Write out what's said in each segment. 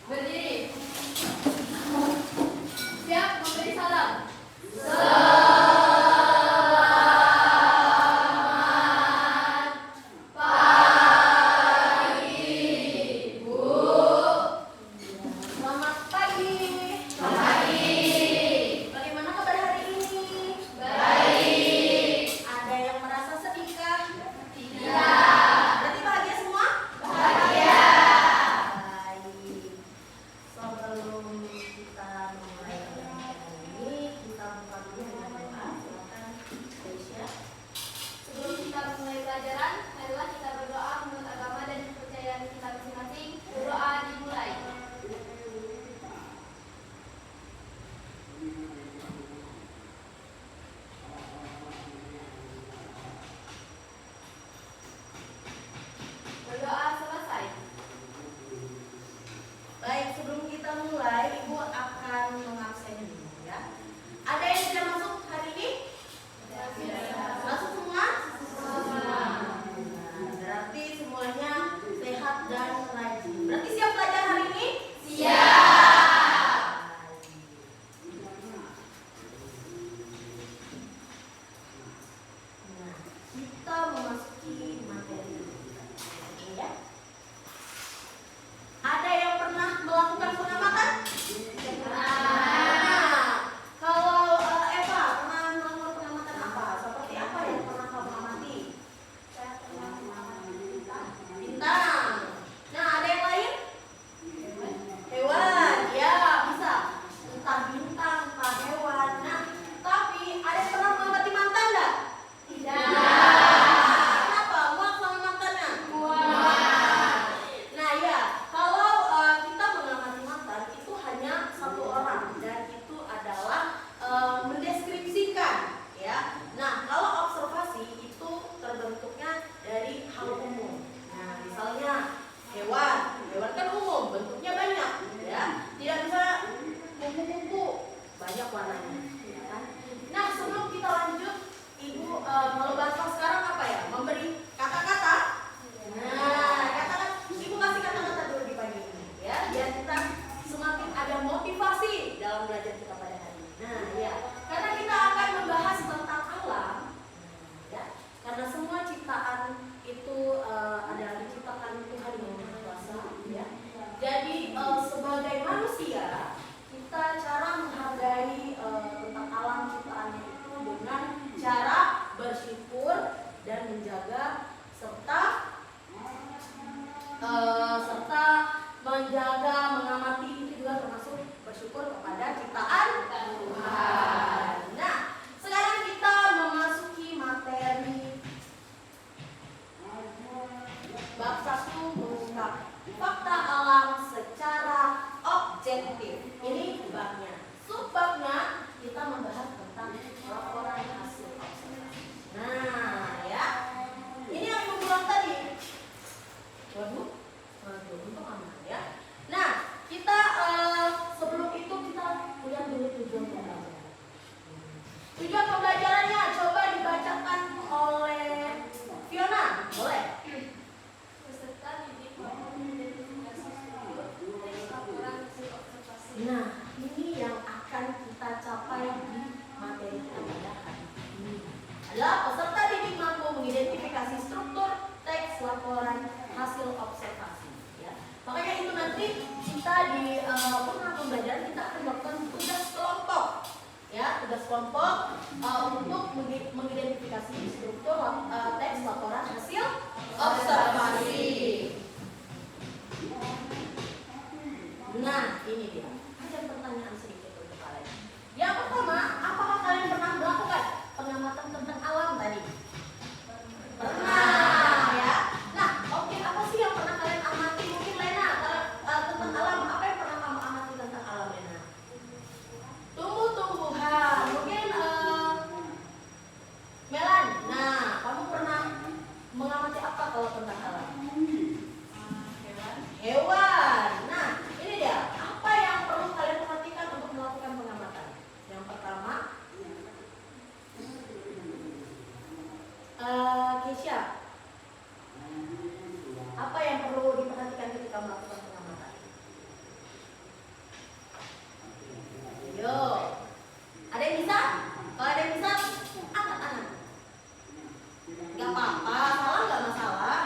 Berdiri. Siap memberi salam. Berdoa selesai. Baik, sebelum kita mulai, Ibu akan mengabsen dulu ya. Ada yang tidak masuk hari ini? Masuk semua? Nah, berarti semuanya sehat dan rajin. Berarti siap belajar hari ini? Siap. Nah, kita memasuki materi ya. Ada yang pernah melakukan pengamatan? Nah, kalau Eva pernah melakukan pengamatan apa? Seperti apa yang pernah kamu amati? Saya pernah mengamati Bintang. Nah, ada yang lain? Hewan. Ya, bisa. Entah bintang, entah hewan. Nah, tapi ada yang pernah mengamati mantan nggak? Kenapa? Muak sama mantannya? Nah ya, kalau kita mengamati mantan itu hanya satu orang dan itu adalah mendeskripsikan ya. Nah kalau observasi itu terbentuknya dari hal umum. Nah misalnya hewan kan umum, bentuknya banyak ya. Tidak bisa kupu-kupu, banyak warnanya ya kan? Nah sebelum kita lanjut, Ibu kalau bahasa sekarang apa ya? Memberi kata-kata. Nah, kata-kata, Ibu kasih kata-kata dulu di pagi ini ya, biar kita semakin ada motivasi dalam belajar kita pada hari ini. Nah, ya, karena kita akan membahas tentang alam, ya, karena semua ciptaan itu adalah diciptakan Tuhan yang Maha Kuasa, ya. Jadi sebagai manusia kita cara menghargai tentang alam ciptaannya itu dengan cara bersyukur dan menjaga serta menjaga, mengamati, itu juga termasuk bersyukur kepada ciptaan Tuhan. Nah, sekarang kita memasuki materi bab 1 mengungkap fakta alam secara objektif. Ini babnya. Subbabnya kita membahas tentang laporan hasil observasi. Nah, ya. Ini yang Ibu bilang tadi. Waduh, untuk aman ya. Nah, kita sebelum itu kita lihat dulu tujuan pembelajaran. Tujuan pembelajarannya coba dibacakan oleh Fiona, boleh? peserta didik mampu mengidentifikasi struktur teks laporan hasil observasi. Nah, ini yang akan kita capai di materi kita pada hari ini. Adalah peserta didik mampu mengidentifikasi struktur teks laporan hasil observasi. Ya. Makanya itu nanti kita di program pembelajaran kita akan melakukan tugas kelompok. Ya, tugas kelompok untuk mengidentifikasi struktur teks laporan hasil observasi. Nah, ini dia. Ada pertanyaan sedikit untuk kalian. Yang pertama, apakah kalian pernah melakukan pengamatan tentang alam tadi? Pernah, ya. Nah, oke, apa sih yang pernah kalian amati? Mungkin Lena, tentang alam, apa yang pernah kamu amati tentang alam, Lena? Tumbuh-tumbuhan. Mungkin Melan. Nah, kamu kalau tentang alam? Hewan. Hewan. Nah, ini dia. Apa yang perlu kalian perhatikan untuk melakukan pengamatan? Yang pertama, Keisha. Apa yang perlu diperhatikan ketika melakukan pengamatan? Yo. Ada yang bisa? Kalau ada yang bisa, angkat tangan. Gak apa-apa, salah gak masalah.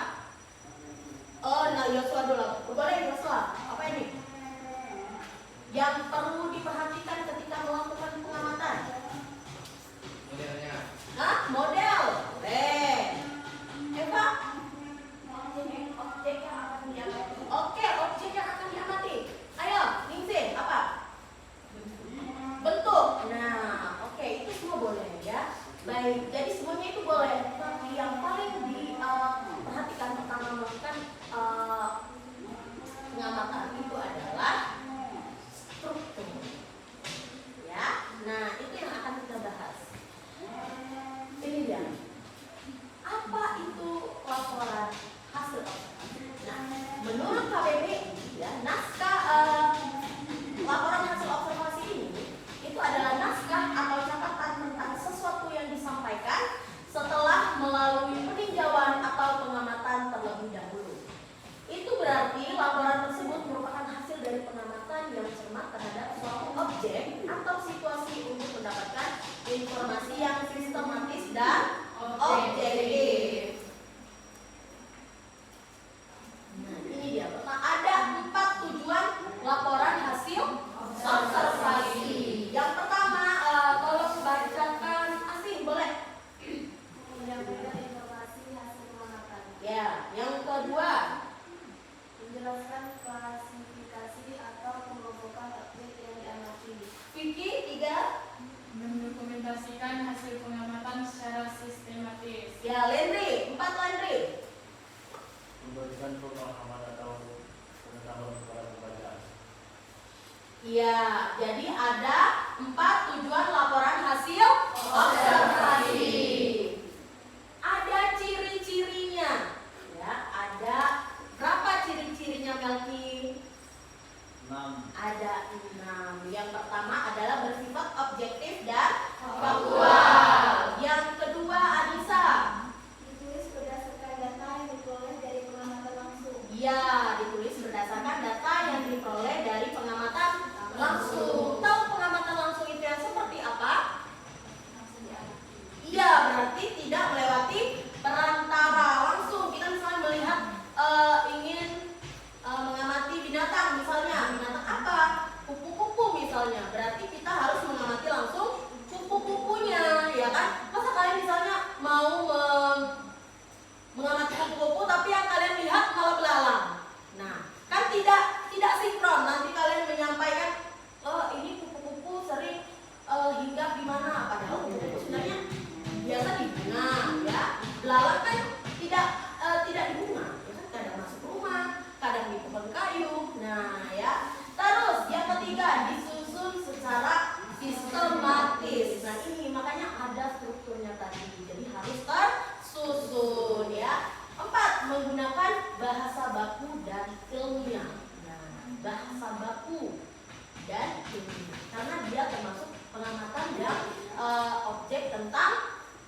Oh, nah Yosua dulu. Boleh Yosua. Apa ini? Yang perlu diperhatikan ketika melakukan pengamatan? Modelnya. Hah? Model. Eva? Objek yang akan diamati. Oke, objek yang akan diamati. Ayo, Ningsih, apa? Bentuk. Nah, oke, itu semua boleh ya. Baik, jadi semuanya itu boleh. Tapi yang paling diperhatikan pertama melakukan pengamatan itu adalah struktur. Ya, nah itu yang akan kita bahas. Ini dia. Apa itu laporan hasil observasi? Nah, menurut KBBI ya, naskah laporan hasil observasi ini itu adalah naskah atau catatan tentang sesuatu yang disampaikan setelah melalui peninjauan atau pengamatan terlebih dahulu. Itu berarti laporan tersebut merupakan hasil dari pengamatan yang cermat terhadap suatu objek atau situasi untuk mendapatkan informasi yang sistematis dan objektif. Nah, ini dia. Ada 4 tujuan laporan hasil observasi. Yang pertama, tolong bacakan Asih, boleh? Menyampaikan informasi hasil pengamatan. Ya, yang kedua, Menjelaskan klasifikasi atau pengelompokan objek yang diamati. Vicky, 3. Mendokumentasikan hasil pengamatan secara sistematis. Ya, Lenri, 4 Lenri. Memberikan pemahaman atau pengetahuan kepada pembaca. Iya, jadi ada 4 tujuan laporan hasil observasi. Ada ciri-cirinya. Ya, ada berapa ciri-cirinya Melki? 6. Ada 6. Yang pertama adalah bersifat objektif dan faktual. Yang kedua, Anissa. Ditulis berdasarkan data yang diperoleh dari pengamatan langsung. Iya, ditulis berdasarkan data yang diperoleh dari pengamatan langsung. Tahu pengamatan langsung itu yang seperti apa? Langsung diamati. Iya, berarti tidak melewati perantara langsung. Kita misalnya melihat ingin mengamati binatang, misalnya binatang apa? Kupu-kupu misalnya. Berarti kita harus mengamati langsung kupu-kupunya, ya kan? Masa kalian misalnya mau mengamati kupu-kupu tapi yang kalian lihat malah belalang. Nah, kan tidak sinkron. Nanti kalian menyampaikan, "Oh, ini kupu-kupu sering hinggap di mana?" Padahal kupu-kupu sebenarnya biasa di bunga, ya. Belalang kan tidak di bunga, ya kan, kadang masuk rumah, kadang di pohon kayu. Nah, ya. Terus yang ketiga, disusun secara sistematis. Nah, ini makanya ada strukturnya tadi. Jadi harus tersusun, ya. 4, menggunakan bahasa baku dan ilmiah. Nah, bahasa baku dan ilmiah karena dia termasuk pengamatan yang objek tentang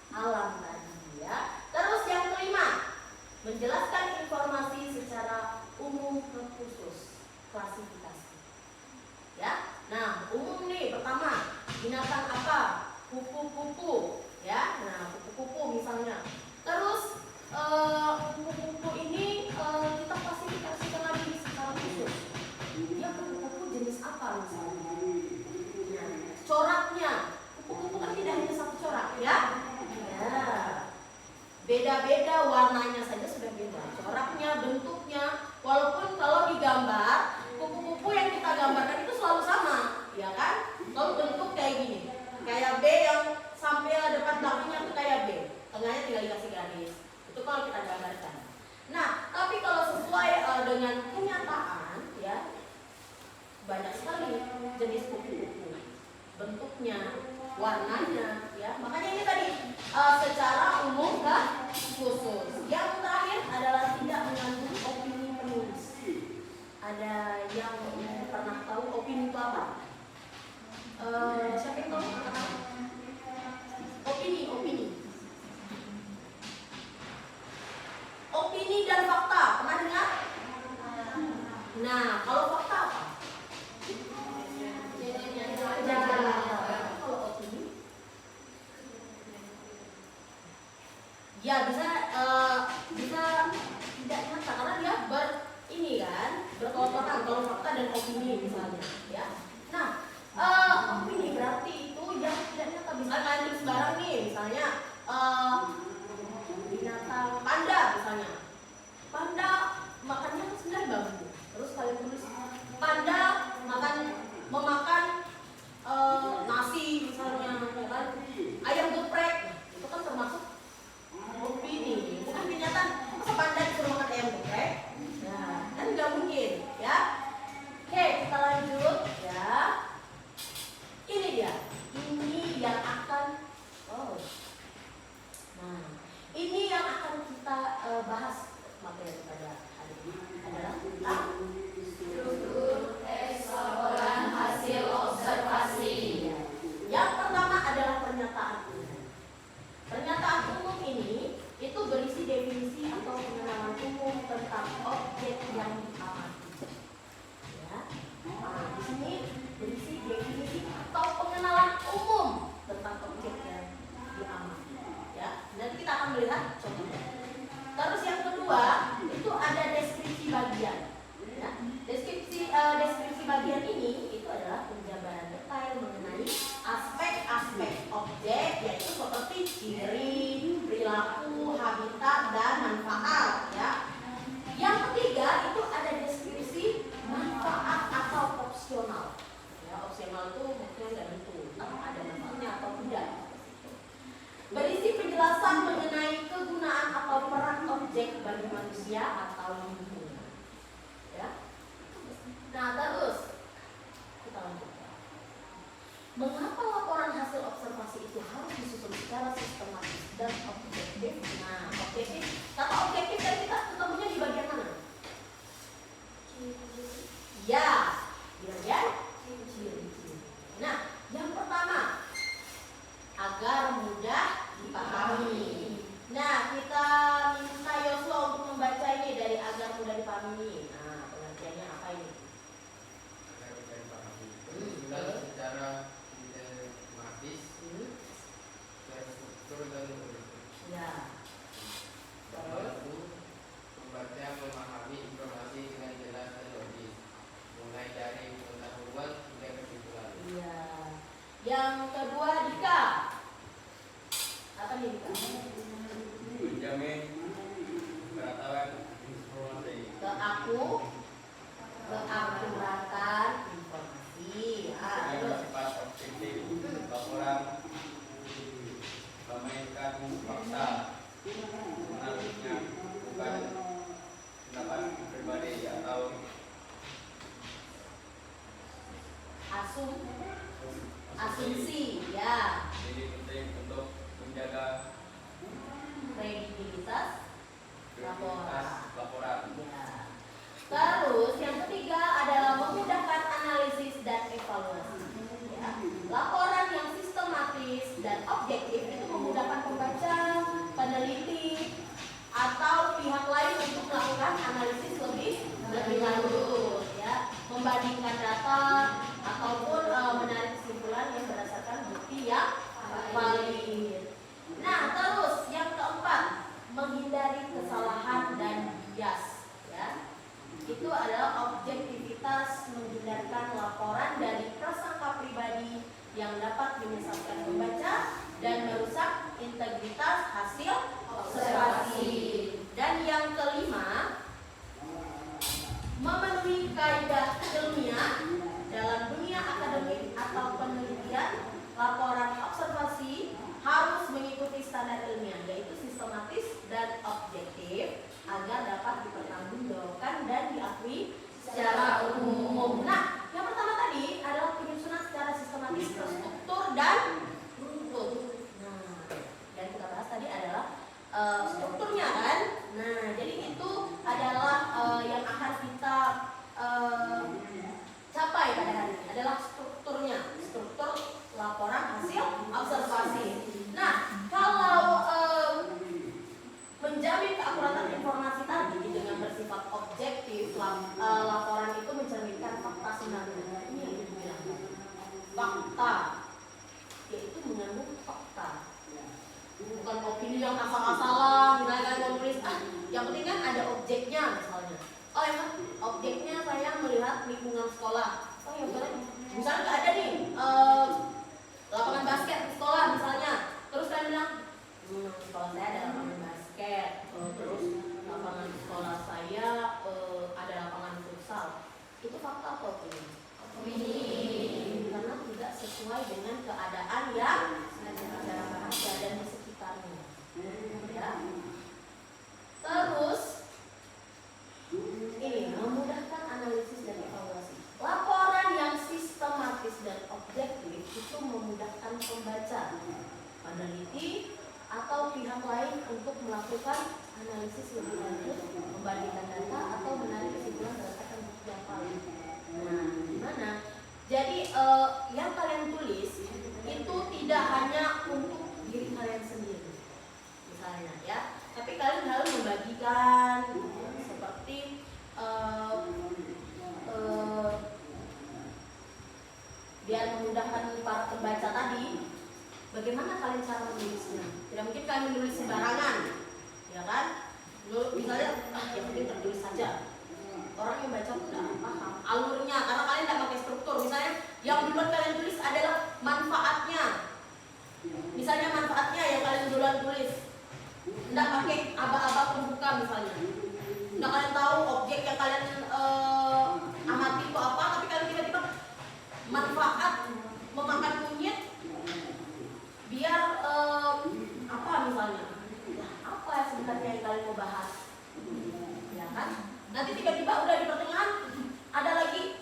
alam tadi, ya. Terus yang kelima, menjelaskan informasi secara umum ke khusus, klasifikasi. Ya. Nah, umum nih, pertama, binatang apa? Kupu-kupu, ya. Nah, kupu-kupu misalnya. Terus kupu-kupu ini kita klasifikasikan lagi secara khusus. Dia kupu-kupu jenis apa misalnya? Nah, coraknya, kupu-kupu kan tidak hanya satu corak, ya. Ya. Beda-beda warnanya saja sudah beda. Coraknya, bentuknya, walaupun kalau digambar, kupu-kupu yang kita gambarkan itu selalu sama, ya kan? Kalau bentuk kayak gini, kayak B yang sampai depan belakangnya tuh kayak B, tengahnya tinggal dikasih garis. Itu kalau kita gambarkan. Nah, tapi kalau sesuai dengan kenyataan, ya, banyak sekali jenis kupu-kupu, bentuknya, warnanya, ya. Makanya ini tadi secara umum ke khusus. Yang terakhir adalah Ya bisa tidak nyata karena dia ini kan bertolak belakang fakta dan opini misalnya ya. Nah opini berarti itu yang tidak nyata. Misalnya sekarang nih misalnya binatang panda misalnya, panda makannya kan sebenarnya bambu, terus kalian tulis panda memakan nasi misalnya ya kan, ayam geprek, itu kan termasuk opini, bukan kenyataan. Masa panda disuruh makan ayam geprek? Nah, kan nggak mungkin, ya. Oke, kita lanjut, ya. Ini dia, ini yang akan, nah, ini yang akan kita bahas materi pada hari ini adalah tentang Struktur teks laporan hasil observasi. Yang pertama adalah pernyataan umum. Pernyataan umum ini itu berisi definisi atau pengenalan umum tentang objek yang diamati. Ya. Nah, di sini berisi definisi atau pengenalan umum tentang objek yang diamati. Ya. Nanti kita akan melihat contohnya. Terus yang kedua itu ada deskripsi bagian. Ya. Deskripsi bagian ini itu adalah penjabaran detail mengenai aspek-aspek objek, yaitu seperti ciri, perilaku, habitat, dan manfaat. Ya. Yang ketiga itu ada deskripsi manfaat atau opsional. Ya, opsional itu maksudnya nggak tentu, ada manfaatnya atau tidak. Berisi penjelasan mengenai kegunaan atau peran objek bagi manusia atau lingkungan. Ya. Nah, terus kita lanjutkan. Mengapa laporan hasil observasi itu harus disusun secara sistematis dan objektif? Nah, objektif, kata objektif tadi kita ketemunya di bagian mana? Ya, di bagian ciri-ciri. Nah, yang pertama, agar mudah dipahami. Nah, kita minta Yosua untuk membaca ini dari agar mudah dipahami. Nah, pengertiannya apa ini? Agar bisa dipahami. Disusun secara sistematis, terstruktur dan berbentuk. Ya. Membantu membaca memahami informasi dengan jelas dan logis, mulai dari pengetahuan hingga kesimpulan. Iya. Yang kedua, Dika. Apa nih, Dika? Menjamin keakuratan informasi. Keakuratan informasi. Ya, Dengan terus. bersifat objektif, laporan memainkan fakta, menariknya bukan pendapat pribadi atau asumsi, ya. Jadi penting untuk menjaga Kredibilitas laporan. Ya. Terus yang ketiga adalah memudahkan analisis dan evaluasi. Ya. Laporan yang sistematis dan objektif itu memudahkan pembaca, peneliti, atau pihak lain untuk melakukan analisis lebih lanjut, ya, membandingkan data ataupun menarik kesimpulan yang berdasarkan bukti yang valid. Nah, terus yang keempat, menghindari kesalahan dan bias, ya. Itu adalah objektivitas, menghindarkan laporan dari prasangka pribadi yang dapat menyesatkan pembaca dan merusak integritas hasil observasi. Dan yang kelima, memenuhi kaidah ilmiah dalam dunia akademik atau penelitian. Laporan observasi harus mengikuti standar ilmiah, yaitu sistematis dan objektif agar dapat dipertanggungjawabkan dan diakui secara umum. Nah, yang pertama tadi adalah penyusunan secara sistematis, terstruktur dan runtut. Nah, yang kita bahas tadi adalah strukturnya kan. Nah, jadi itu adalah yang akan kita capai pada hari ini adalah strukturnya, struktur laporan hasil observasi. Nah, kalau menjamin keakuratan informasi tadi dengan bersifat objektif, laporan itu mencerminkan fakta sebenarnya. Ini yang dibilang fakta, yaitu mengandung fakta, bukan opini yang asal-asalan Yang penting kan ada objeknya misalnya. Oh emang objeknya saya melihat lingkungan sekolah. Oh ya boleh. Misalnya nggak ada nih lapangan basket di sekolah misalnya. Terus kalian bilang, sekolah saya ada lapangan basket. Terus lapangan di sekolah saya ada lapangan futsal. Itu fakta atau opini? Karena tidak sesuai dengan keadaan yang ada dan di sekitarnya. Ya. Terus ini memudahkan analisis dan evaluasi. Laporan yang sistematis dan objektif itu memudahkan pembaca, peneliti, atau pihak lain untuk melakukan analisis lebih lanjut, membandingkan data atau menarik kesimpulan berdasarkan bukti yang valid. Nah, gimana? Jadi yang kalian tulis itu tidak hanya untuk diri kalian sendiri, misalnya ya, tapi kalian harus membagikan seperti biar memudahkan para pembaca tadi. Bagaimana kalian cara menulisnya? Tidak mungkin kalian menulis sembarangan, ya kan? Misalnya, yang penting tertulis saja. Orang yang baca pun tidak paham alurnya karena kalian tidak pakai struktur. Misalnya, yang duluan kalian tulis adalah manfaatnya. Misalnya manfaatnya yang kalian duluan tulis, tidak pakai aba-aba pembuka misalnya. Tidak kalian tahu objek yang kalian amati itu apa, tapi kalian tiba-tiba manfaat memakan kunyit biar apa misalnya, nah, apa sebenarnya yang kalian mau bahas, ya kan? Nanti tiba-tiba udah di pertengahan ada lagi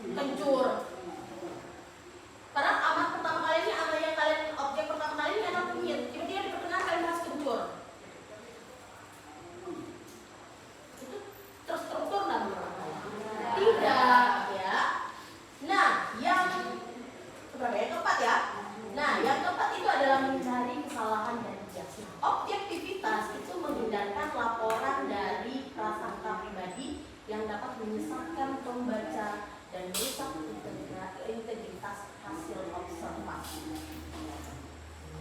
kencur. Padahal amat pertama kali ini, amat yang kalian objek pertama kali ini adalah kunyit. Tiba-tiba di pertengahan kalian bahas kencur. Itu terstruktur nggak menurut kalian? Tidak, ya. Nah, yang keempat ya. Nah, yang keempat itu adalah mencari kesalahan dan bias. Objektivitas itu menghindarkan laporan dari prasangka pribadi yang dapat menyesatkan pembaca dan merusak integritas hasil observasi.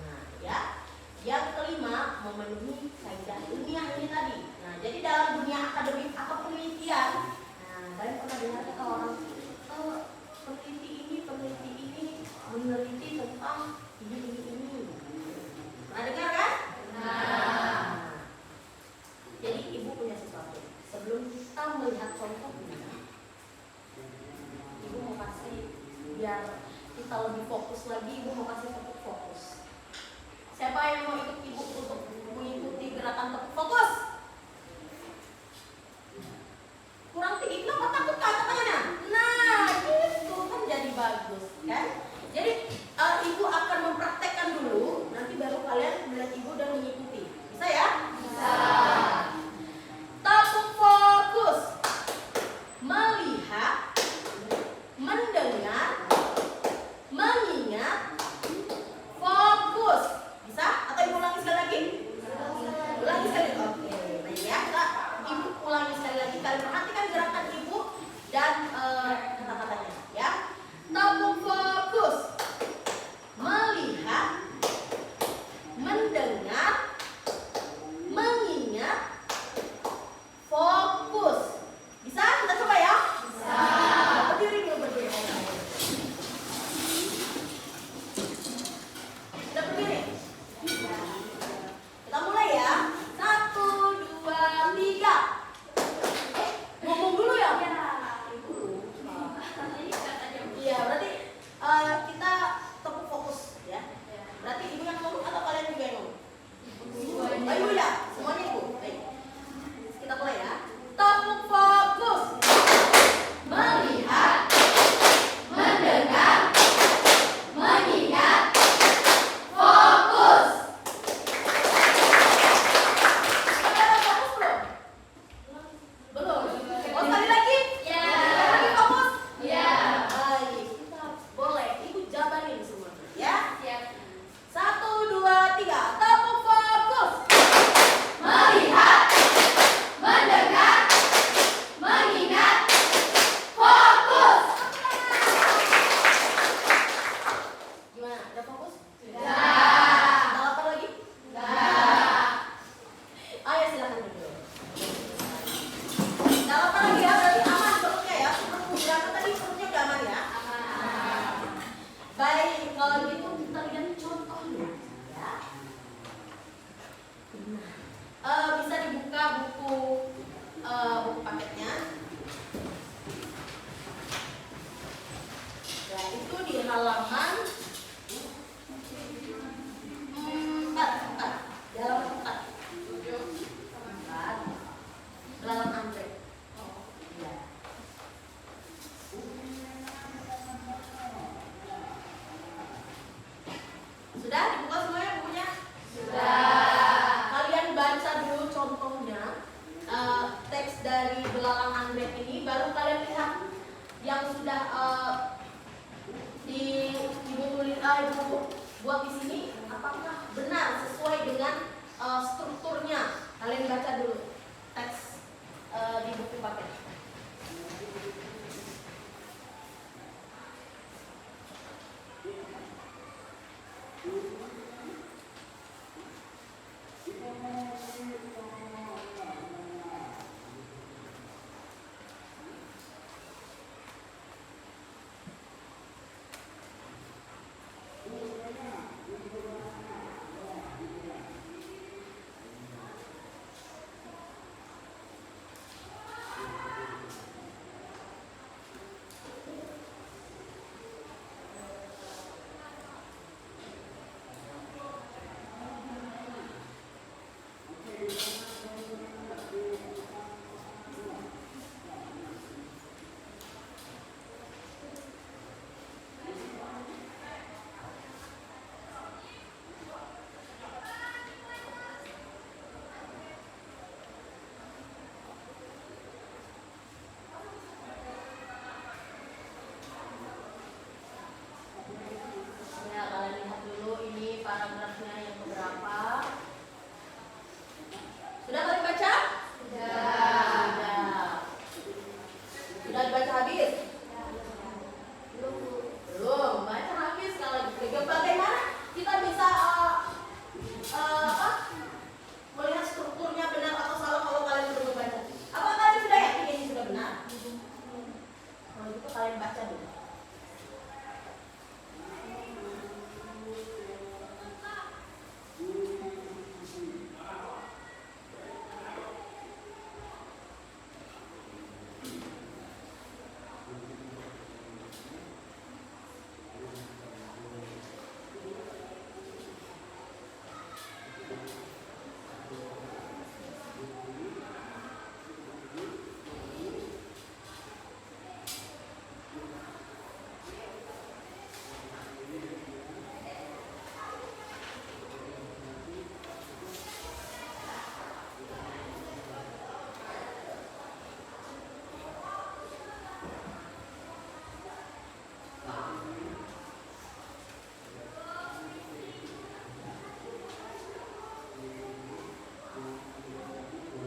Nah, ya. Yang kelima, memenuhi kaidah ilmiah ini tadi. Nah, jadi dalam dunia akademik atau penelitian, nah, kalian pernah dengar kata orang peneliti ini meneliti tentang ini. Pernah dengar kan? Nah, jadi ibu punya sesuatu. Sebelum kita melihat contohnya, ibu mau kasih biar kita lebih fokus lagi. Ibu mau kasih tepuk fokus. Siapa yang mau ikut ibu untuk mengikuti gerakan tepuk fokus? Kurang tinggi, kenapa takut ke atas tangannya? Nah, gitu kan jadi bagus, kan? Jadi ibu akan mempraktekkan dulu, nanti baru kalian melihat ibu dan mengikuti. Bisa ya? Bisa. Tepuk fokus. Melihat, mendengar, mengingat, fokus. Bisa? Atau ibu ulangi sekali lagi? Ulangi sekali. Oke, nah ya, ibu ulangi sekali lagi. Kalian perhatikan gerakan ibu dan kata-katanya, ya. Tepuk fokus. Melihat, mendengar, mengingat, fokus. Bisa? Kita coba ya? Bisa. Berdiri dulu, berdiri. Kita berdiri. Kita mulai ya. 1, 2, 3. Ngomong dulu ya? Iya, berarti kita tepuk fokus ya. Berarti ibu yang ngomong atau kalian juga yang ngomong?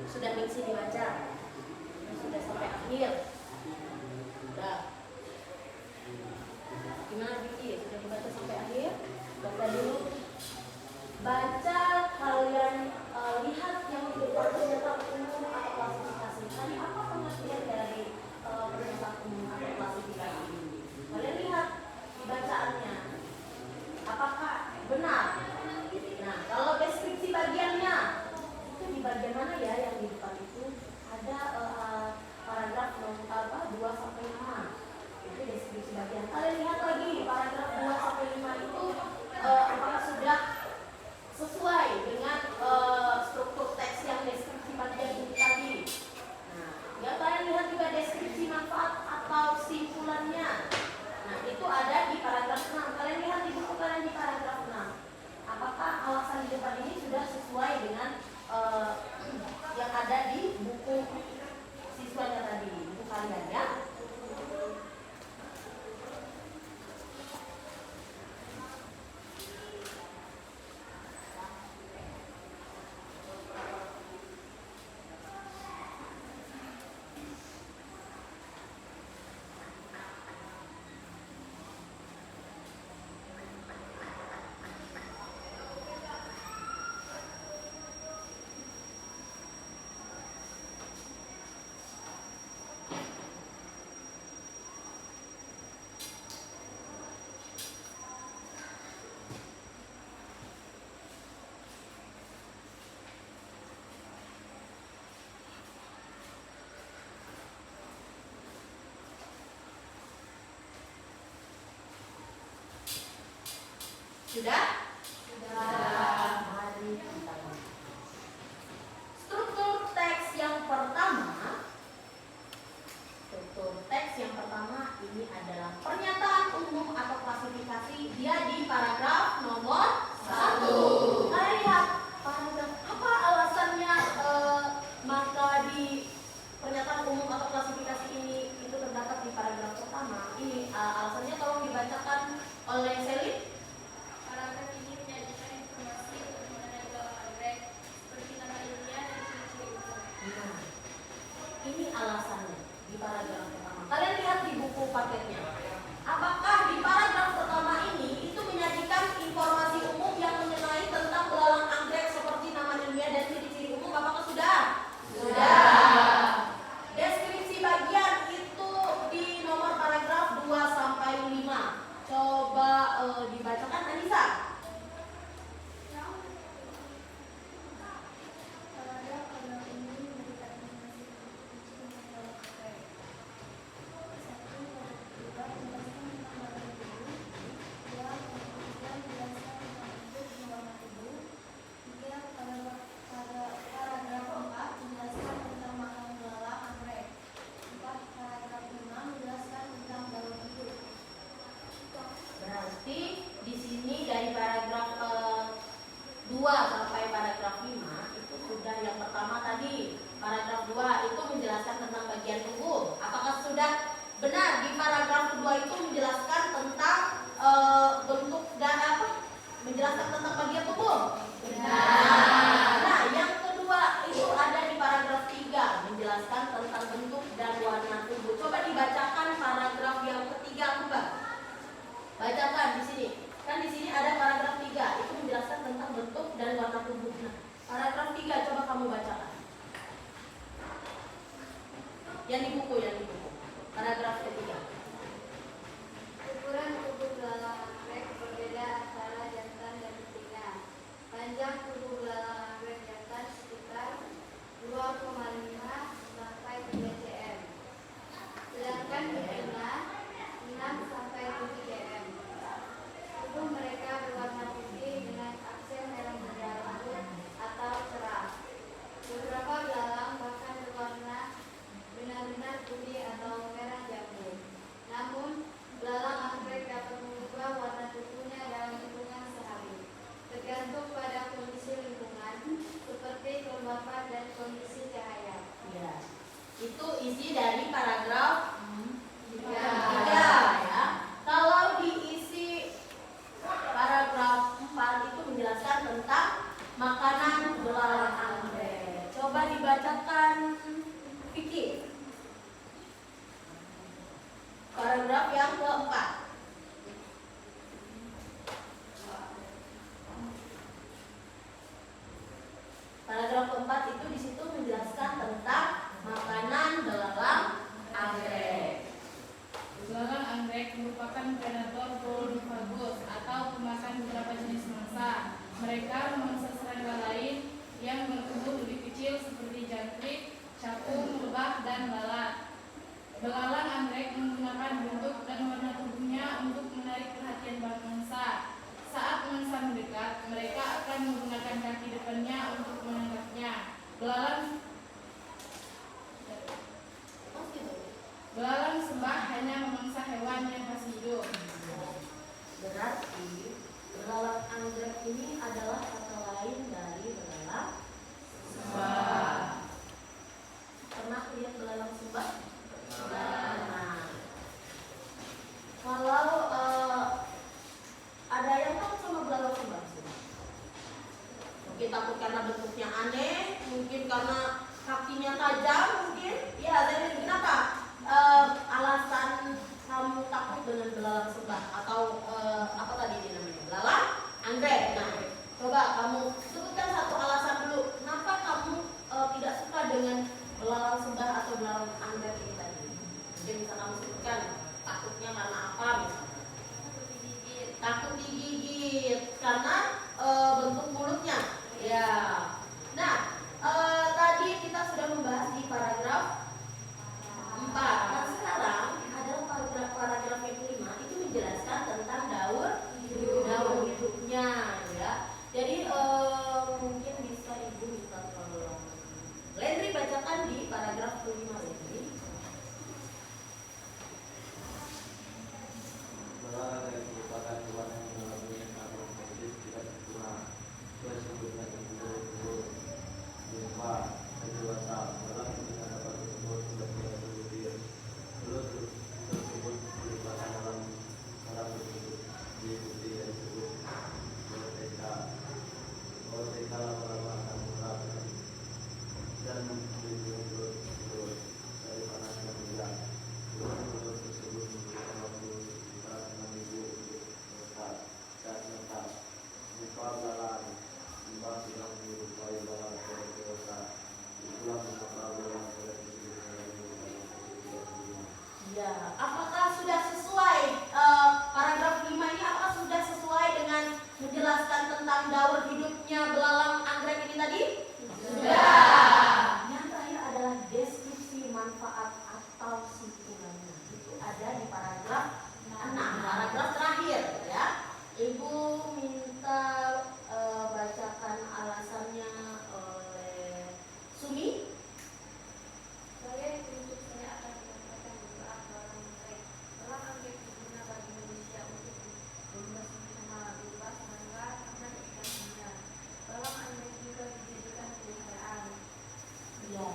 Sudah mengisi dibaca? Sudah sampai akhir? Sudah. Gimana Vicky? Sudah dibaca sampai akhir? Baca dulu. Baca kalian lihat yang di depan pernyataan umum atau klasifikasi. Tadi apa pengertian dari pernyataan umum atau klasifikasi ini? Kalian lihat di bacaannya. Apakah benar? Nah, kalau deskripsi bagiannya itu di bagian mana ya yang di depan itu ada paragraf 2 sampai 5. Itu deskripsi bagian. Kalian lihat lagi paragraf 2 sampai 5 itu apakah sudah sesuai dengan struktur teks yang deskripsi bagian ini tadi. Nah, ya kalian lihat juga deskripsi manfaat atau simpulannya. Nah, itu ada di paragraf 6. Kalian lihat di buku kalian di paragraf 6. Apakah alasan di depan ini sudah sesuai dengan yang ada di buku siswanya tadi, buku kalian ya? Sudah? Sudah. Mari kita lihat. Struktur teks yang pertama. Struktur teks yang pertama ini adalah pernyataan umum atau klasifikasi. Dia di paragraf nomor 1. Kalian lihat paragraf apa alasannya maka di pernyataan umum atau klasifikasi ini itu terdapat di paragraf pertama. Ini alasannya tolong dibacakan oleh Selin. Paragraf ini menyajikan informasi mengenai gelar anggrek seperti nama ilmiah dan ciri-ciri umum. Nah, ini alasannya di paragraf pertama. Kalian lihat di buku paketnya. Apakah di paragraf pertama ini itu menyajikan informasi umum yang mengenai tentang belalang anggrek seperti nama ilmiah dan ciri-ciri umum? Apakah sudah? Sudah. Deskripsi bagian itu di nomor paragraf 2 sampai 5. Coba dibacakan Anissa. Paragraf ini memberikan informasi tentang gelar anggrek. 1. Paragraf 2 menjelaskan tentang bagian tubuh. 2. Paragraf 3 menjelaskan tentang bentuk dan warna tubuh. 3. Paragraf 4 menjelaskan tentang makan belalang anggrek. 4. Paragraf 5 menjelaskan tentang daun hidup. Berarti di sini dari paragraf 2 sampai paragraf 5 itu sudah yang pertama tadi. Paragraf 2 itu menjelaskan tentang bagian tubuh. Apakah sudah benar di paragraf kedua itu menjelaskan tentang bentuk dan apa? Menjelaskan tentang bagian tubuh? Benar. Nah, yang kedua itu ada di paragraf 3 menjelaskan tentang bentuk dan warna tubuh. Coba dibacakan paragraf yang ketiga, Mbak. Bacakan di sini. Kan di sini ada paragraf 3 itu menjelaskan tentang bentuk dan warna tubuh. Nah, paragraf 3 coba kamu bacakan. Yang di buku. Paragraf ketiga. Ukuran tubuh belalang anggrek berbeda antara jantan dan betina. Panjang tubuh belalang anggrek jantan sekitar 2,5 sampai 3 cm. Sedangkan betina 6 sampai 7 cm. Tubuh mereka berwarna putih dengan aksen merah muda lembut atau cerah. Beberapa belalang bahkan berwarna benar-benar bacakan Vicky. Paragraf yang keempat. Paragraf keempat itu di situ menjelaskan tentang makanan belalang anggrek. Belalang anggrek merupakan predator prolifagus atau pemakan beberapa jenis mangsa. Mereka memangsa serangga lain yang bertubuh lebih kecil seperti jangkrik, capung, lebah, dan lalat. Belalang anggrek menggunakan bentuk dan warna tubuhnya untuk menarik perhatian mangsa. Saat mangsa mendekat, mereka akan menggunakan kaki depannya untuk menangkapnya. Belalang sembah hanya memangsa hewan yang masih hidup. Berarti belalang anggrek ini adalah kata lain dari belalang sembah. Pernah lihat belalang sembah? Nah, kalau ada yang takut sama belalang sembah? Mungkin takut karena bentuknya aneh, mungkin karena kakinya tajam, mungkin. Ya, jadi kenapa? Alasan kamu takut dengan belalang sembah atau apa tadi ini namanya? Belalang anggrek. Nah, coba kamu sebutkan satu alasan dulu. Kenapa kamu tidak suka dengan belalang sembah atau belalang anggrek ini tadi? Mungkin bisa kamu sebutkan takutnya karena apa misalnya? Takut digigit karena bentuk mulutnya. Ya. Nah, tadi kita sudah membahas di paragraf 4. Nah, sekarang adalah paragraf yang kelima, itu menjelaskan tentang daur hidupnya, ya. Jadi mungkin bisa Ibu minta tolong Lendri bacakan di paragraf kelima, Lendri. Belalang anggrek merupakan hewan yang mengalami metamorfosis tidak sempurna. Tersebutnya berbulu-bulu jumpa dan dewasa. Belalang ini dapat berumur hingga 30 butir. Belut tersebut dilimpahkan dalam sarang tersebut diikuti yang disebut OTK. OTK lama-lama akan murah dan melindungi belut tersebut dari panasnya hujan. Belut tersebut membutuhkan waktu sekitar 6 minggu untuk menetap. Saat menetap, jumpa belalang sembah sedang menyerupai belalang anggrek dewasa. Itulah mengapa belalang anggrek disebut dengan belalang. Ya, apakah sudah sesuai paragraf 5 ini? Apakah sudah sesuai dengan menjelaskan tentang daur hidupnya belalang anggrek ini tadi? Sudah. Yang terakhir adalah deskripsi manfaat atau simpulannya. Itu ada di paragraf 6, paragraf terakhir, ya. Ibu minta bacakan alasannya oleh Sumi. Saya untuk saya akan menyampaikan beberapa belalang anggrek. Belalang anggrek berguna bagi manusia untuk bersama bebas serangga dan ikan hias. Belalang anggrek juga dijadikan peliharaan. Ya,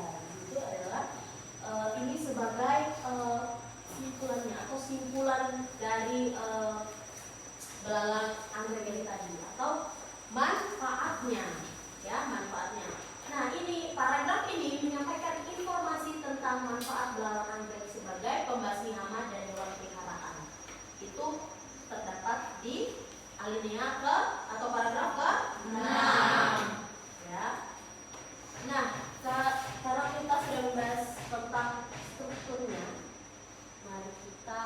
itu adalah ini sebagai simpulannya atau simpulan dari belalang anggrek ini tadi atau manfaatnya, ya, manfaatnya. Nah, ini paragraf ini menyampaikan informasi tentang manfaat belalang anggrek sebagai pembasmi hama dan hewan peliharaan. Itu terdapat di alinea ke atau paragraf ke 6. Ya. Nah, karena kita sudah membahas tentang strukturnya, mari kita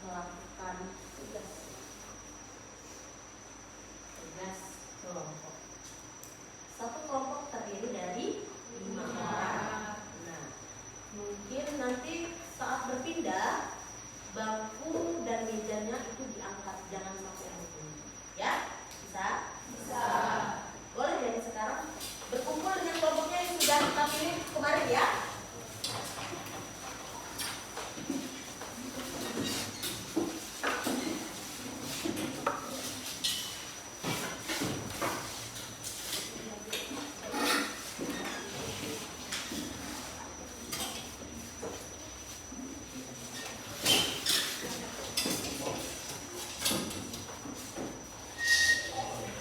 melakukan tugas kelompok. Satu kelompok terdiri dari 5 orang. Nah, mungkin nanti saat berpindah bangku dan mejanya itu diangkat, jangan sampai berpindah. Ya, bisa? Bisa. Boleh dari sekarang berkumpul dengan kelompoknya yang sudah kita pilih kemarin, ya.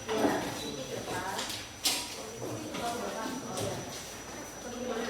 Ya, sedikit ya, Pak. Oh, ya. Atau gimana?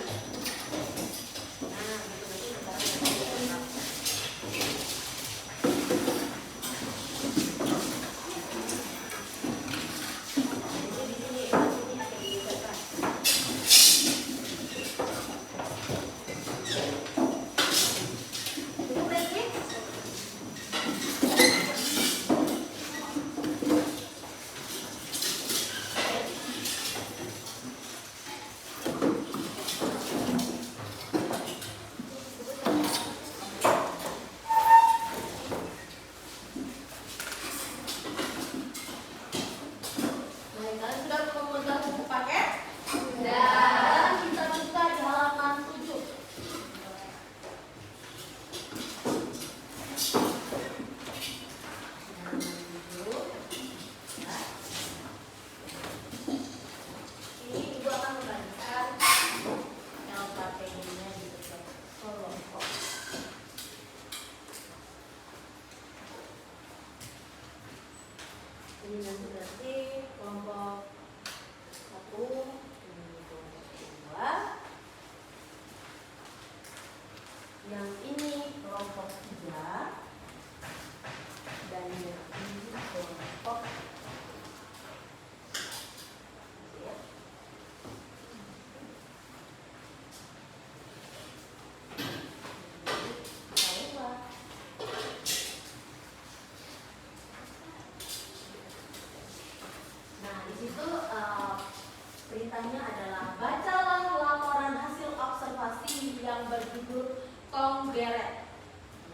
Congress.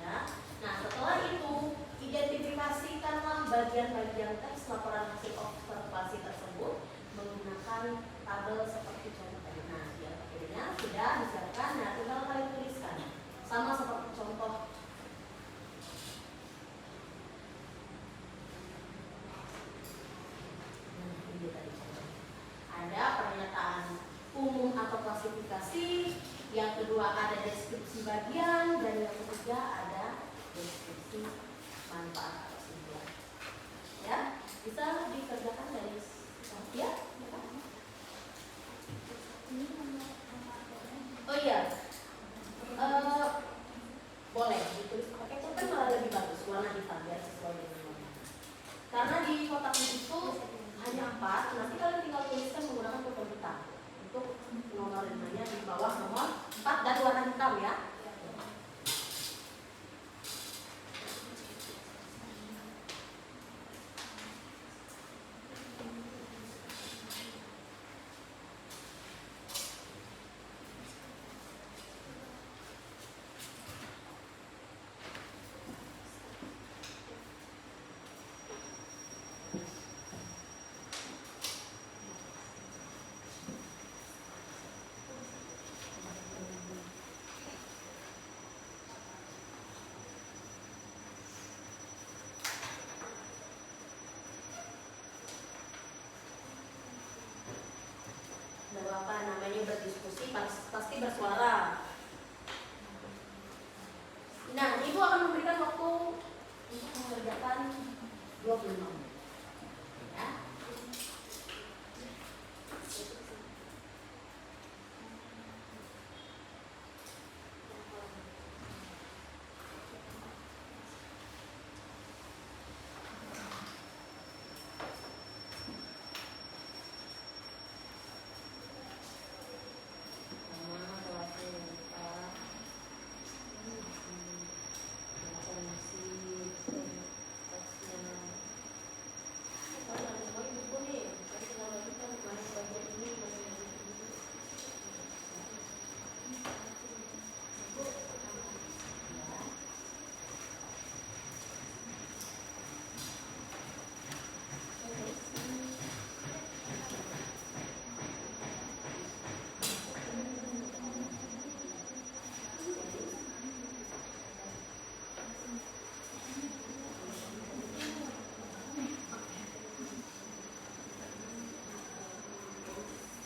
Ya. Nah, setelah itu identifikasikanlah bagian-bagian teks laporan hasil observasi tersebut menggunakan tabel seperti contoh tadi. Nah, ya, akhirnya sudah disiapkan. Nah, tinggal kalian tuliskan sama seperti contoh. Nah, ini tadi contoh. Ada pernyataan umum atau klasifikasi, yang kedua ada deskripsi bagian, dan yang ketiga ada deskripsi manfaat atau kesimpulan. Ya, bisa dikerjakan dari ya. Oh iya, boleh ditulis pakai cerpen malah lebih bagus, warna hitam biar sesuai dengan warna. Karena di kotak itu hanya 4, nanti kalian tinggal tuliskan menggunakan putih hitam untuk nomor 5-nya di bawah nomor 4 dan warna hitam ya. Apa namanya berdiskusi pasti bersuara. Nah, ibu akan memberikan waktu untuk mengerjakan 25 menit. Ya.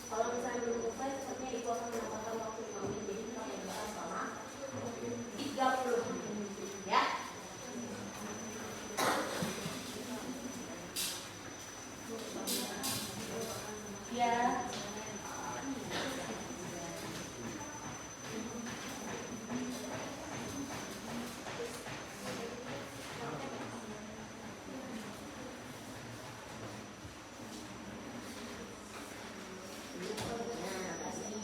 Kalau misalnya belum selesai, sepertinya ibu akan menambahkan waktu 5 menit, jadi kita mengerjakan selama 30 menit. Ya. Ya. Nah, tadi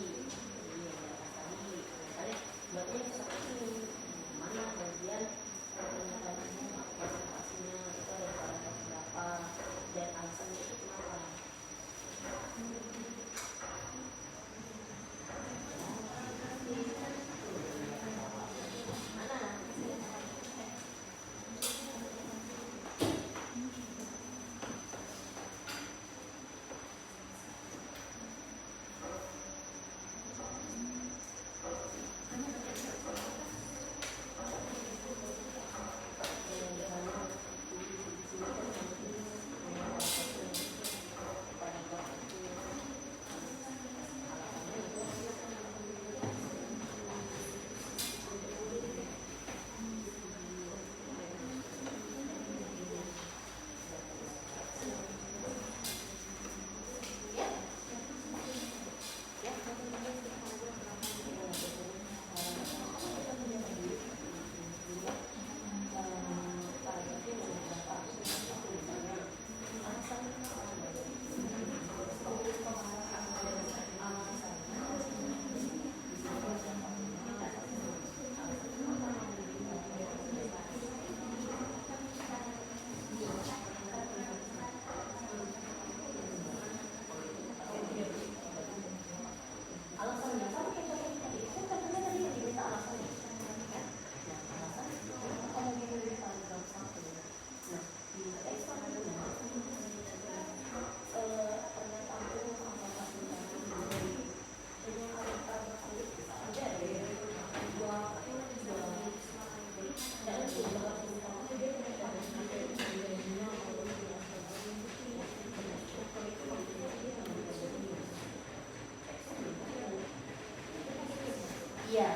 Iya.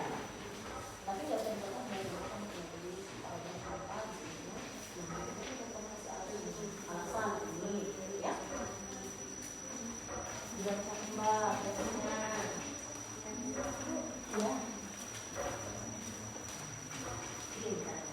Tapi nggak usah dibaca dari belakang jadi paragraf apa di sini. Itu informasi alasan ini, ya. Dibaca Mbak, biasanya. Ya. Ini kan.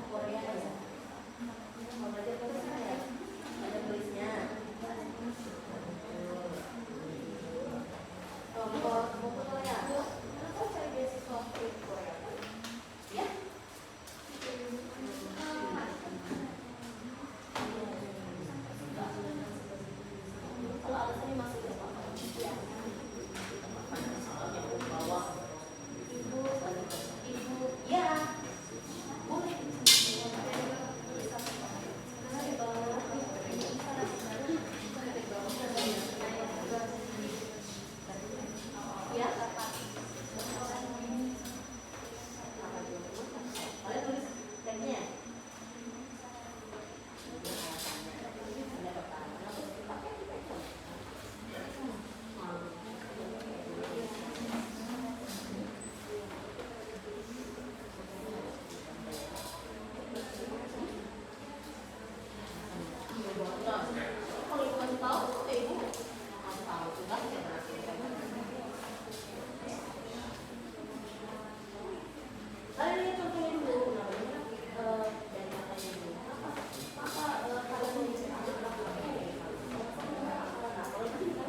Korea ya. Mau belajar Korea ya? Ada tulisnya. Mau ke Korea? Kenapa cari beasiswa ke Korea? Ya? Kalau alasannya masuk ke apa? Ya. Ibu, ya. Boleh. Ya. Kalian tulis tagnya. Kalau ibu kasih tahu, ibu kasih tahu juga ya berarti. Kalian lihat contohnya dulu, namanya dari matanya dulu. Apa kalian mau bisa nah, kalau itu bisa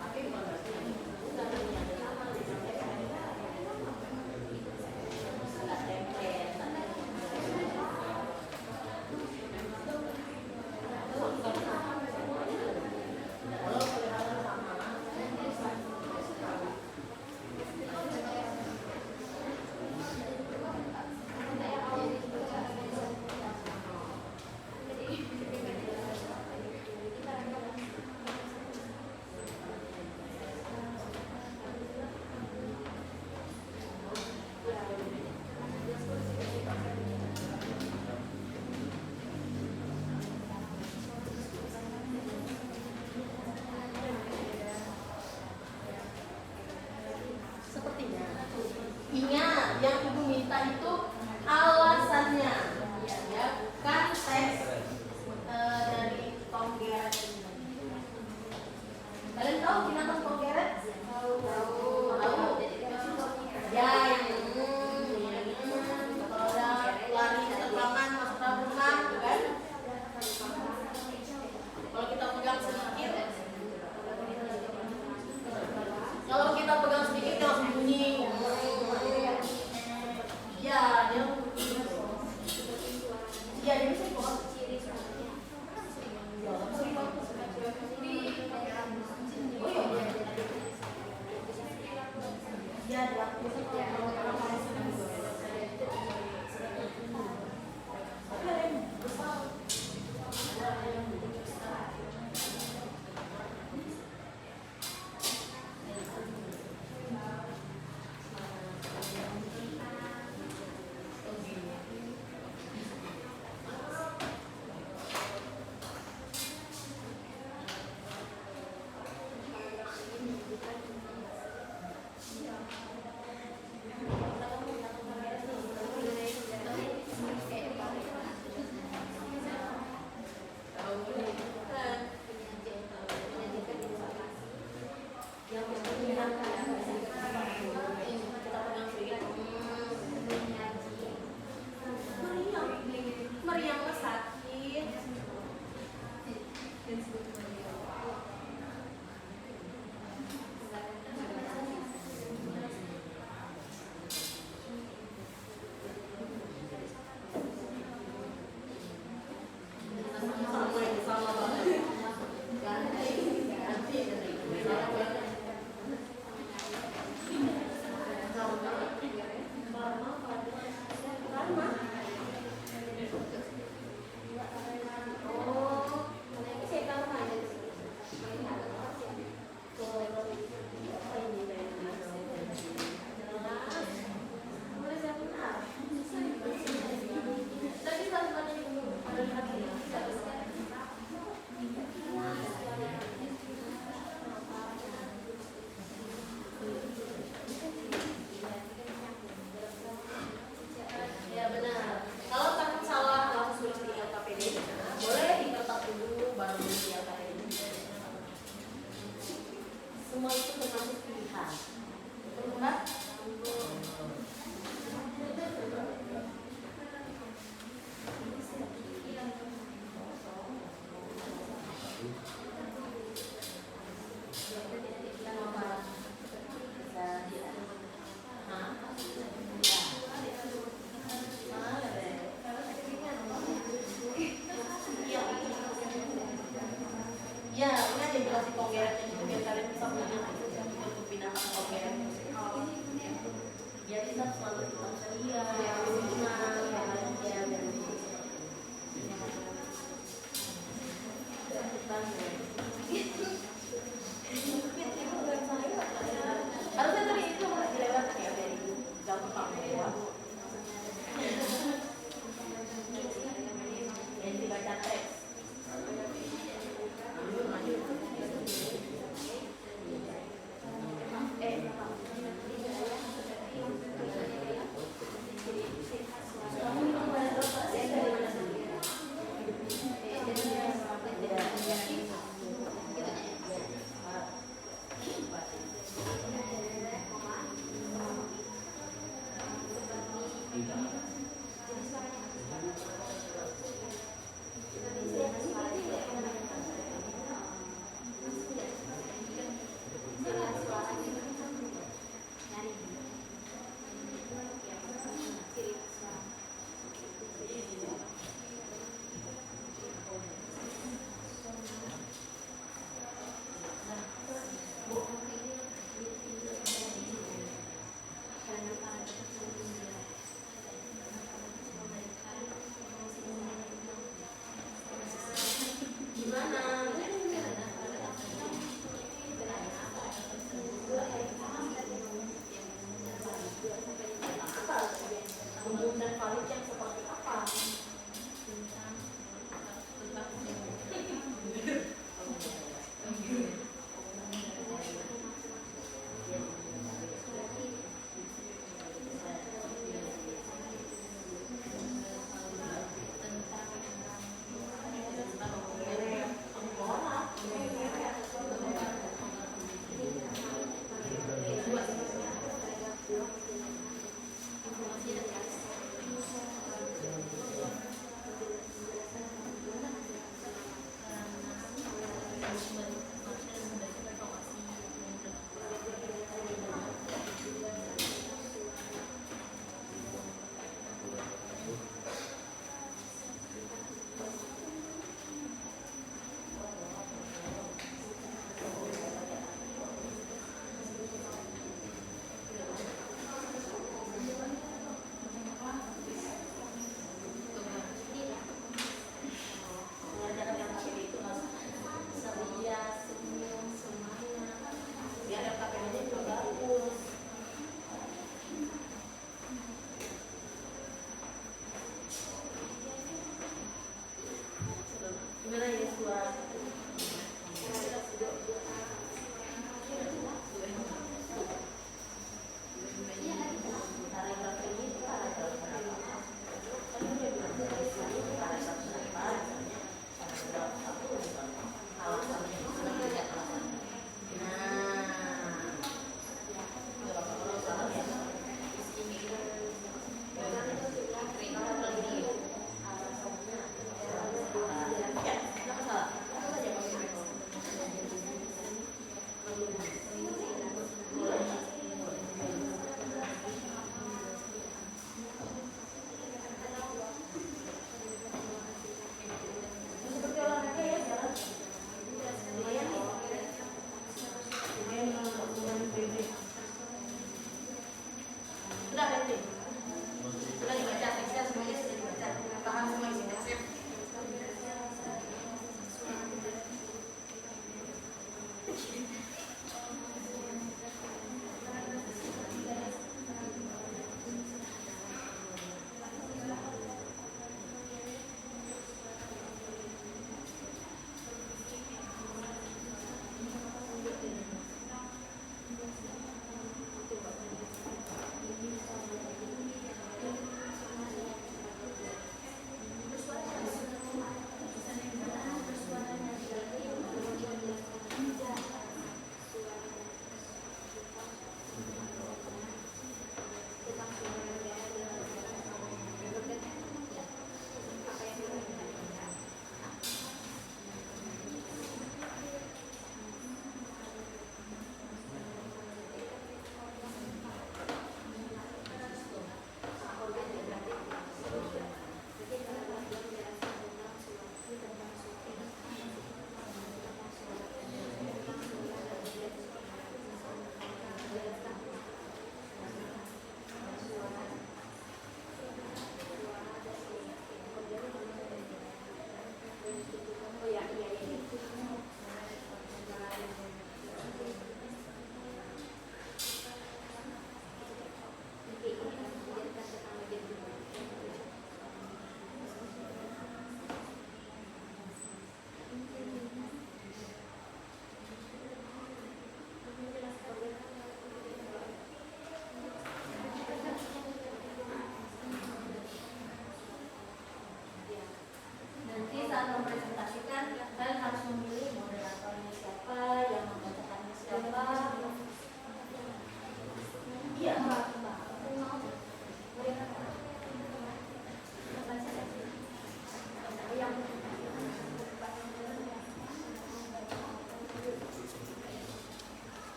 tapi bukan berarti bukan yang sama disampaikan nggak template. Kalau kelihatan sama sepertinya. Ingat, yang ibu minta itu alasannya, ya, bukan teks dari Tom Geret. Kalian tahu binatang Tom Geret? Tahu. Ya, yang kalau ada lari terbangkan masuk dalam rumah, kan? Kalau kita pegang sedikit, dia langsung bunyi. Ya, dia bisa kok. Oh iya. Ya,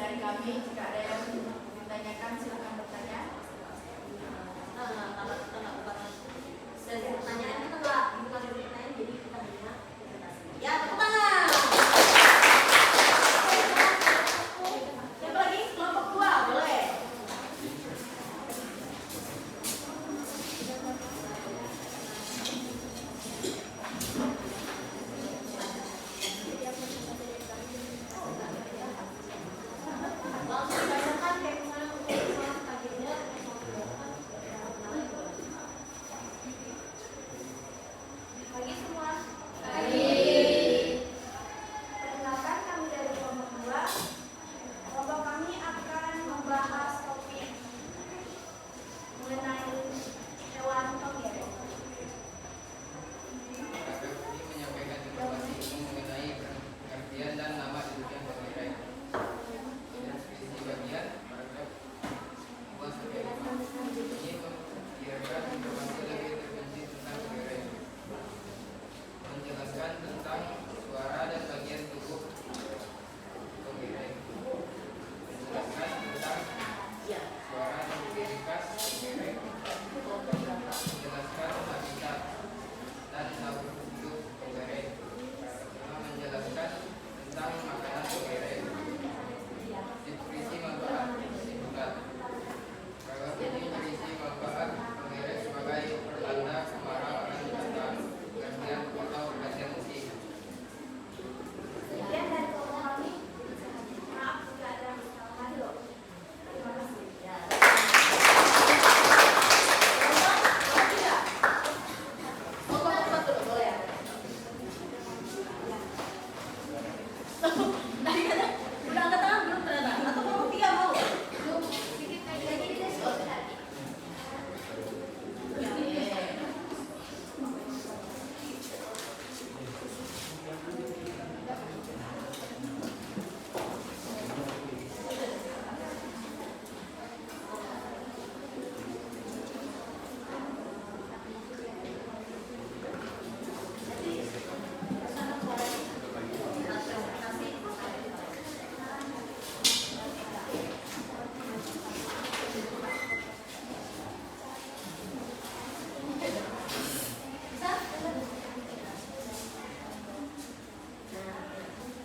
dari kami. Jika ada yang ditanyakan silakan bertanya. Kalau kita nggak buka sesi pertanyaan, kita nggak buka sesi pertanyaan, jadi kita hanya presentasi. Ya, tepuk tangan. Siapa lagi? Kelompok 2, boleh. Langsung dibacakan kayak misalnya untuk kagetnya. Pagi semua. Perkenalkan, kami dari kelompok 2. Kelompok kami akan membahas topik mengenai hewan togek. Paragraf ini menyampaikan informasi umum mengenai pengertian dan nama jenis pengerek. Deskripsi bagian paragraf 2 sampai 5 ini menyiapkan informasi lebih terperinci tentang pengerek, menjelaskan tentang suara dan bagian tubuh pengerek, menjelaskan tentang suara dan ciri khas pengerek, menjelaskan habitat dan sabuk hidup pengerek, menjelaskan tentang makanan pengerek, deskripsi manfaat kesimpulan. Paragraf ini berisi manfaat pengerek sebagai pertanda kemarau akan datang, pergantian atau pergantian musim. Sekian dari kelompok kami. Maaf jika ada yang salah kata. Terima kasih. Ya. Kelompok 3. Kelompok 4 dulu, boleh ya? Tadi kata udah angkat tangan belum ternyata? Atau kelompok 3 mau? Belum, sedikit lagi di tes.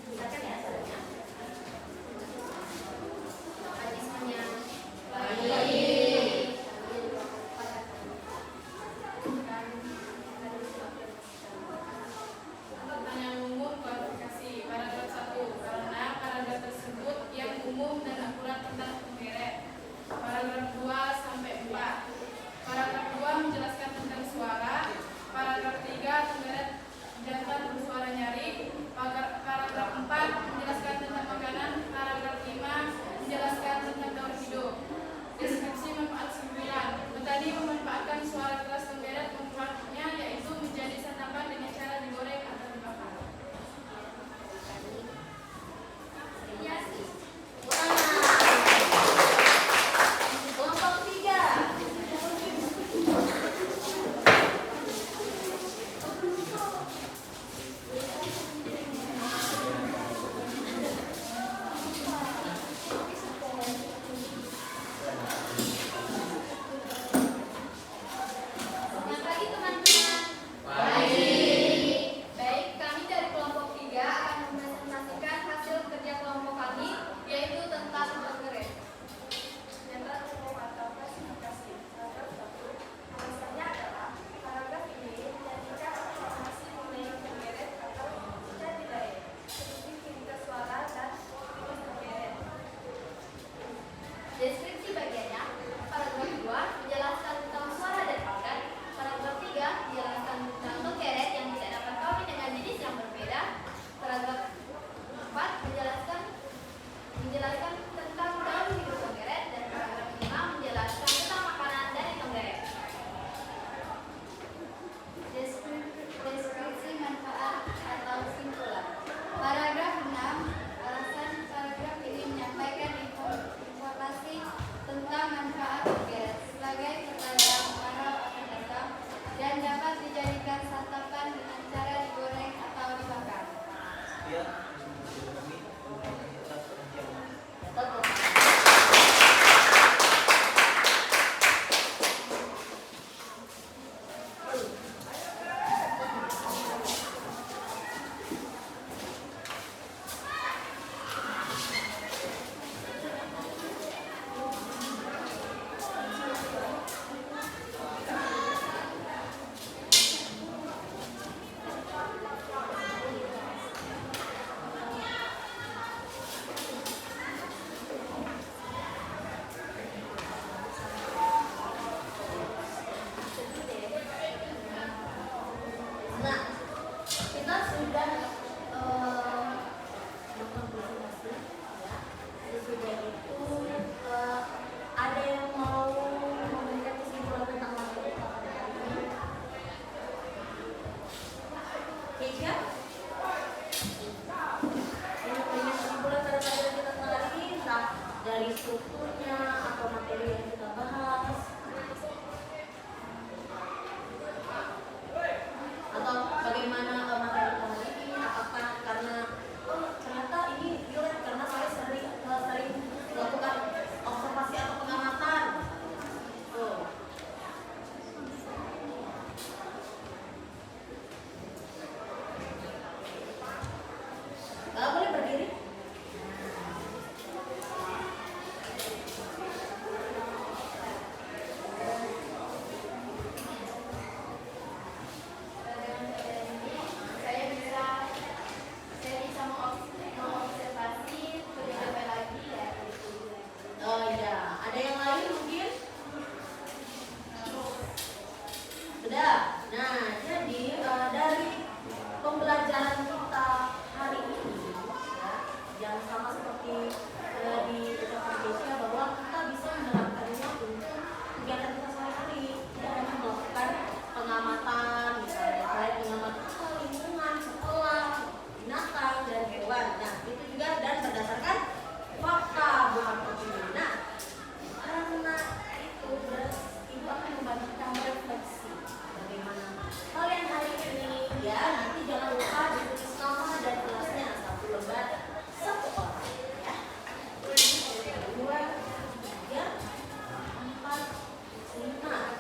Silakan ya sarannya. Pagi semuanya. Pertanyaan umum klarifikasi. Paragraf 1. Karena paragraf tersebut yang umum dan akurat tentang pengerek. Paragraf 2 sampai 4. Paragraf 2 menjelaskan tentang suara. Paragraf 3 pengerek jantan bersuara nyaring. Paragraf 4 menjelaskan tentang makanan. Paragraf 5 menjelaskan tentang daur hidup. Deskripsi manfaat 9. Petani memanfaatkan suara keras penggeret manfaatnya yaitu menjadi santapan dengan cara digoreng atau dibakar. Kelompok 3. Selamat pagi teman-teman. Baik, kami dari kelompok 3 akan mempresentasikan hasil kerja kelompok kami, yaitu tentang pengerek. Yang umum atau klasifikasi. Paragraf 1. Alasannya adalah paragraf ini menjadikan informasi mengenai pengerek atau jadi daya, seperti tingkat suara dan jenis pengerek. Deskripsi bagiannya. Paragraf 2 menjelaskan tentang suara dan organ. Paragraf 3 menjelaskan tentang penggeret yang tidak dapat kawin dengan jenis yang berbeda. Paragraf 4 menjelaskan tentang daur hidup penggeret, dan paragraf 5 menjelaskan tentang makanan dari penggeret. Deskripsi manfaat atau simpulan. Paragraf 6. Alasan paragraf ini menyampaikan informasi tentang manfaat penggeret sebagai pertanda kemarau akan datang dan dapat dijadikan santapan dengan cara digoreng atau dibakar. Sekian presentasi kami. Terima kasih atas perhatian. Tetap sudah melakukan presentasi, ya. Sesudah itu ada yang mau memberikan kesimpulan tentang materi kita pada hari ini? Keisha? Ini punya kesimpulan pada materi kita tentang hari ini, entah dari strukturnya atau materi yang kita bahas, atau bagaimana materi kita hari ini? Apakah karena ternyata ini relate karena saya sering melakukan observasi atau pengamatan. Tuh. Boleh berdiri? Saya bisa mengobservasi lebih dalam lagi dari itu. Oh iya, ada yang lain mungkin? Sudah. Nah, jadi dari pembelajaran kita hari ini, ya, yang sama seperti di Indonesia bahwa kita bisa menerapkannya untuk kegiatan kita sehari-hari, tidak hanya melakukan pengamatan, misalnya terkait pengamatan lingkungan, sekolah, binatang dan hewan. Nah, itu juga dan berdasarkan fakta bukan opini. Nah, karena itu ibu akan membagikan refleksi bagaimana kalian hari ini, ya. Nanti jangan lupa ditulis nama dan kelasnya, 1 lembar 1 orang, ya. 2, 3, 4, 5.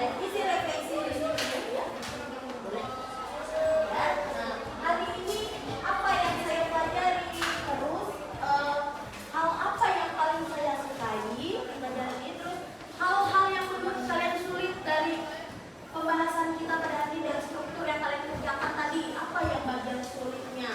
Isi refleksi di sini, ya. Boleh. Ya. Nah, hari ini apa yang saya pelajari, terus hal apa yang paling saya sukai di pelajaran ini, terus hal-hal yang menurut kalian sulit dari pembahasan kita pada hari ini, dari struktur yang kalian kerjakan tadi, apa yang bagian sulitnya,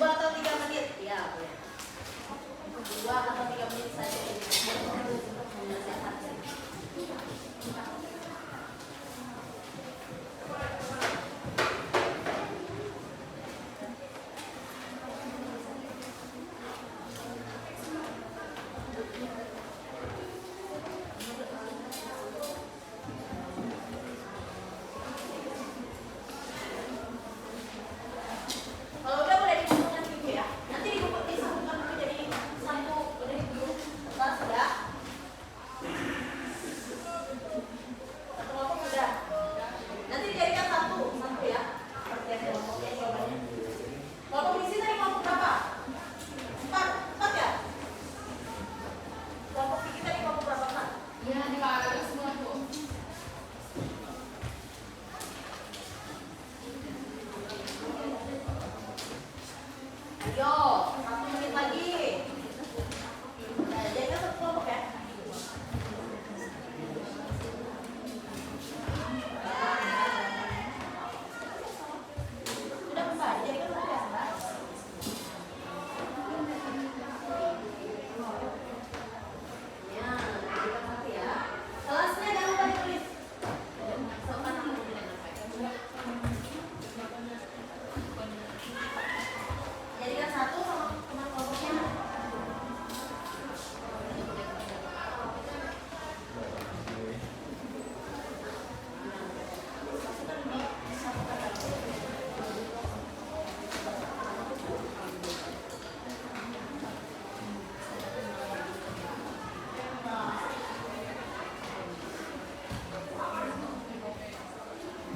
2 atau 3 menit? Ya, boleh. 2 atau 3 menit saja untuk menasihatkan. Kalau udah boleh dikumpulkan dulu ya. Nanti disambungkan dulu jadi satu. Udah dikumpul. Kelas sudah. Satu kelompok sudah. Nanti dijadikan satu ya. Seperti yang kelompoknya jawabannya. Kelompok isi tadi kelompok berapa? 4 ya? Kelompok isi tadi kelompok berapa kan? Ya, ada semua Bu. Ayo, 1 menit lagi. Nah, jadikan satu kelompok ya. Sudah besar, jadikan satu ya. Ya, jadikan satu ya. Kelasnya jangan lupa ditulis. Jadikan satu sama teman kelompoknya.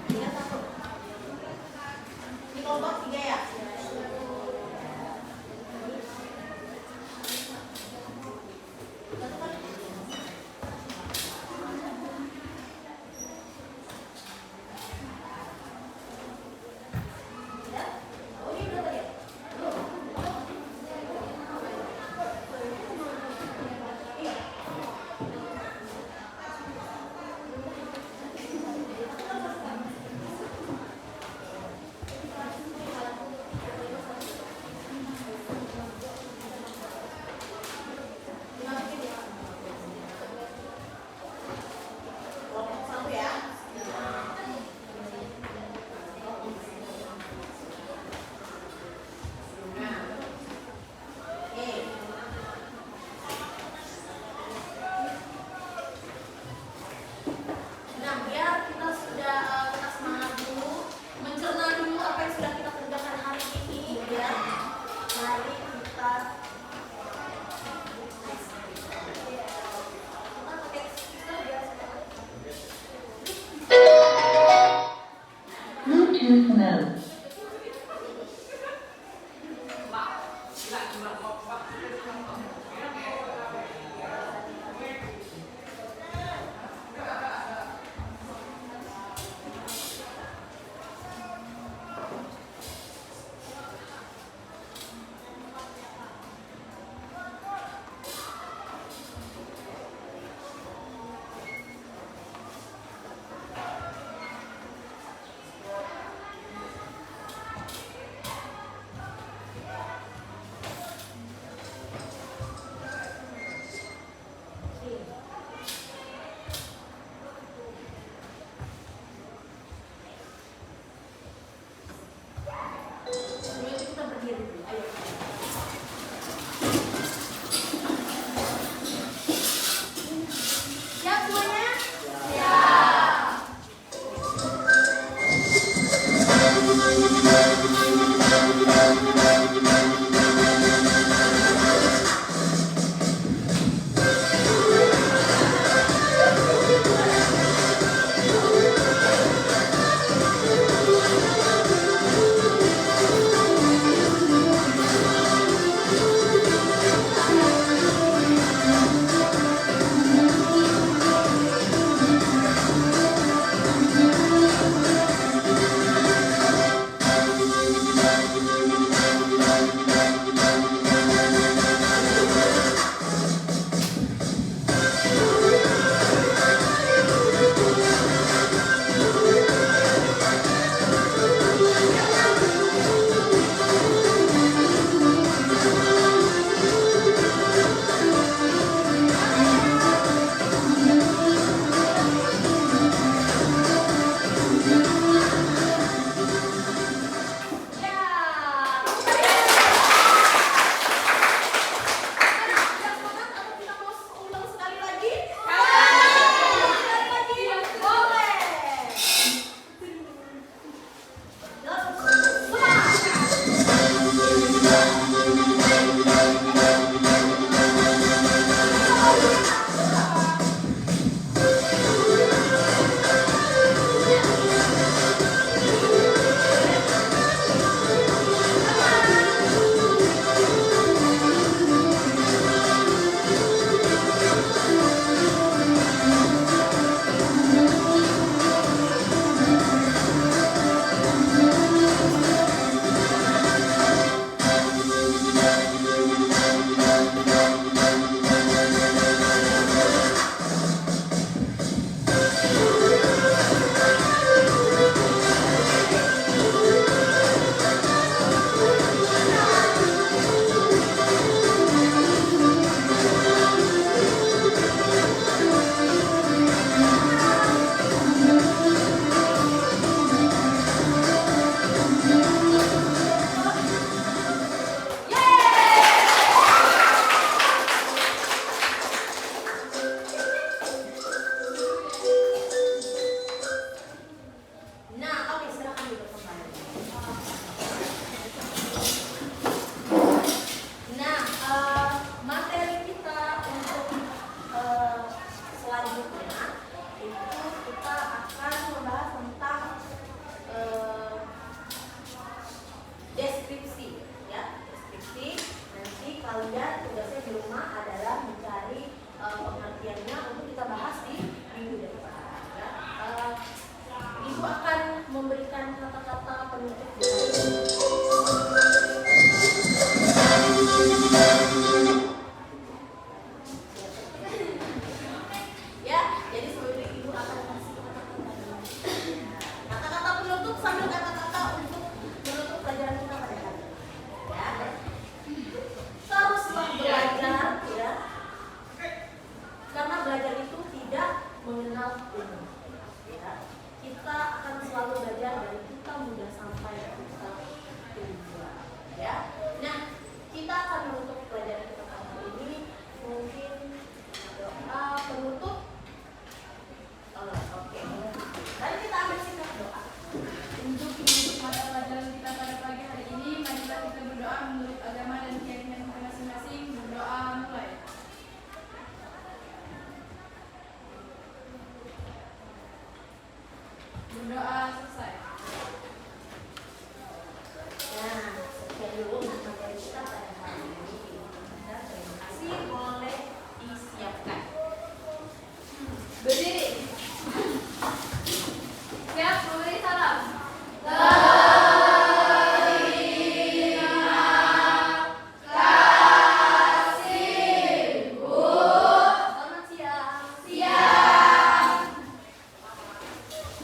Jadikan satu. Ini kelompok 3 ya. Ya? Oh, ini udah tadi ya? Belum. Iya. Dimasukin ya. Kelompok 1 ya. Nah, nah, biar kita sudah kita semangat dulu, mencerna dulu apa yang sudah kita kerjakan hari ini, ya. Mari kita pakai stiker biar Bluetooth mode. Pak,